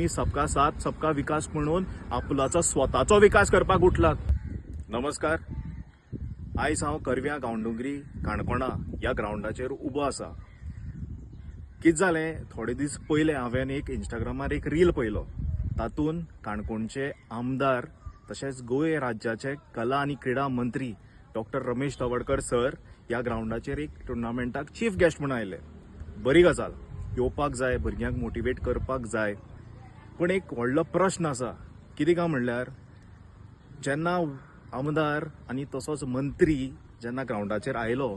तुम्ही सबका साथ सबका विकास म्हणून आपलाचो स्वताचो विकास करपाक उठलात। नमस्कार, आयज हांव करव्या गांवडोंगरी काणकोणा ह्या ग्राउंडाचेर उबो आसा। कितें जालें, थोडे दीस पयले हांवें एक इंस्टाग्रामार एक रील पयलो। तातूंत काणकोणचे आमदार तशेंच गोंय राज्याचे कला आनी क्रीडा मंत्री डॉक्टर रमेश तवडकर सर ह्या ग्राउंडाचेर एक टुर्नामेंटाक चीफ गेस्ट म्हणून आयले। बरी गजाल, येवपाक जाय, भुरग्यांक मोटिवेट करपाक जाय। पण एक व्हडलो प्रश्न आसा, कितें काय म्हणल्यार जेन्ना आमदार आनी तसोच मंत्री जेन्ना ग्राउंडाचेर आयलो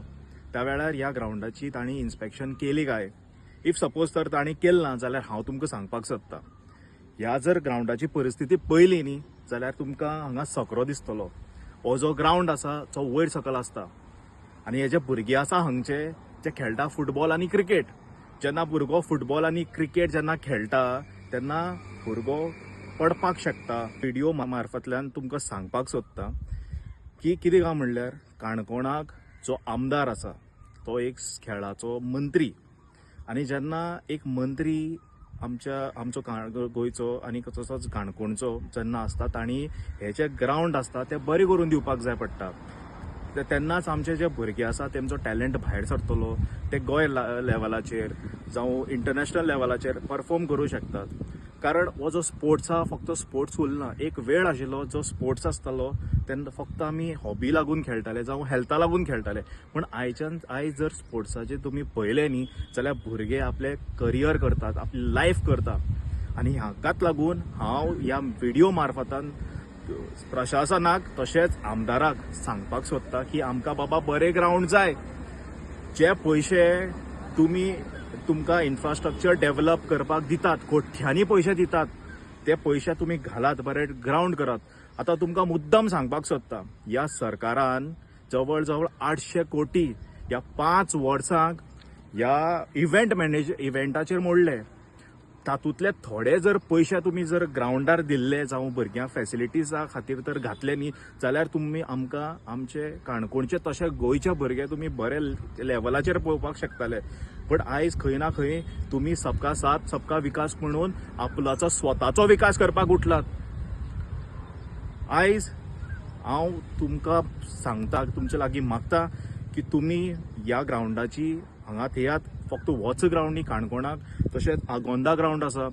त्या वेळार ह्या ग्राउंडाची तांणी इन्स्पेक्शन केली काय? इफ सपोज तर तांणी केलें ना जाल्यार हांव तुमकां सांगपाक सोदतां, ह्या जर ग्राउंडाची परिस्थिती पळयली न्ही जाल्यार तुमकां हांगा सकरो दिसतलो। हो जो ग्राउंड आसा तो वयर सकल आसता आनी हे जे भुरगे आसा हांगचे जे खेळटा फुटबॉल आनी क्रिकेट, जेन्ना भुरगो फुटबॉल आनी क्रिकेट जेन्ना खेळटा तेन्ना भुरगो पडपाक शकता। व्हिडिओ मार्फतल्यान तुमकां सांगपाक सोदता की कितें काय म्हणल्यार काणकोणाक जो आमदार आसा तो एक खेळाचो मंत्री, आनी जेन्ना एक मंत्री आमचो गोंयचो आनी तसोच काणकोणचो जेन्ना आसता तांणी हे जे ग्राउंड आसता ते बरे करून दिवपाक जाय पडटा। तेन्नाच आमचे जे भुरगे आसा तेंचो टॅलंट भायर सरतलो, ते गोंय लेवलाचेर जावं इंटरनॅशनल लेवलाचेर परफॉर्म करूं शकतात। कारण हो जो स्पोर्ट्स आहा फक्त स्पोर्ट्स उरना, एक वेळ आशिल्लो जो स्पोर्ट्स आसतालो तेन्ना फक्त आमी हॉबी लागून खेळटाले जावं हेल्था लागून खेळटाले। पण आयज जर स्पोर्ट्साचे तुमी पळयले न्ही जाल्यार भुरगे आपले करियर करतात, आपली लायफ करतात। आनी हाकाच लागून हांव ह्या व्हिडिओ मार्फतान प्रशासनाक तशेंच आमदाराक सांगपाक सोदता की आमकां बाबा बरे ग्राउंड जाय। जे पयशे तुमकां इन्फ्रास्ट्रक्चर डेव्हलप करपाक दितात, कोट्यांनी पयशे दितात, ते पयशे तुमी घालात, बरे ग्राउंड करात। आतां तुमकां मुद्दम सांगपाक सोदता, ह्या सरकारान जवळ जवळ 800 कोटी ह्या 5 वर्सांक ह्या इव्हेंटाचेर मोडले। तातूंतले थोडे जर पयशे तुमी जर ग्राउंडार दिल्ले जावं भुरग्यां फॅसिलिटीजा खातीर तर घातले न्ही जाल्यार तुमी आमकां आमचे काणकोणचे तशे गोंयचे भुरगे तुमी बरे लेवलाचेर पळोवपाक शकताले। पण आयज खंय ना खंय तुमी सबका साथ सबका विकास म्हणून आपलाचो स्वताचो विकास करपाक उठलात। आयज हांव तुमकां सांगता, तुमचे लागीं मागता की तुमी ह्या ग्राउंडाची हांगा थेयात। फक्त होच ग्राउंड न्ही काणकोणाक, तशेंच आगोंदा ग्राउंड आसा,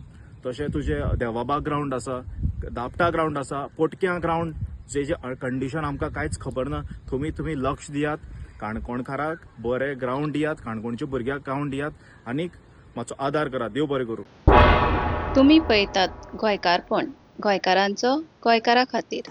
तशें तुजे देवाबाग ग्राउंड आसा, दापटा ग्राउंड आसा, पोटक्यां ग्राउंड, जे कंडिशन आमकां कांयच खबर ना, तुमी लक्ष दियात। काणकोणकाराक बरे ग्राउंड दियात, काणकोणच्या भुरग्यांक ग्राउंड दियात आनीक मातसो आदार करात। देव बरें करूं। तुम्ही पळयतात गोंयकारपण, गोंयकारांचो गोंयकारा खातीर।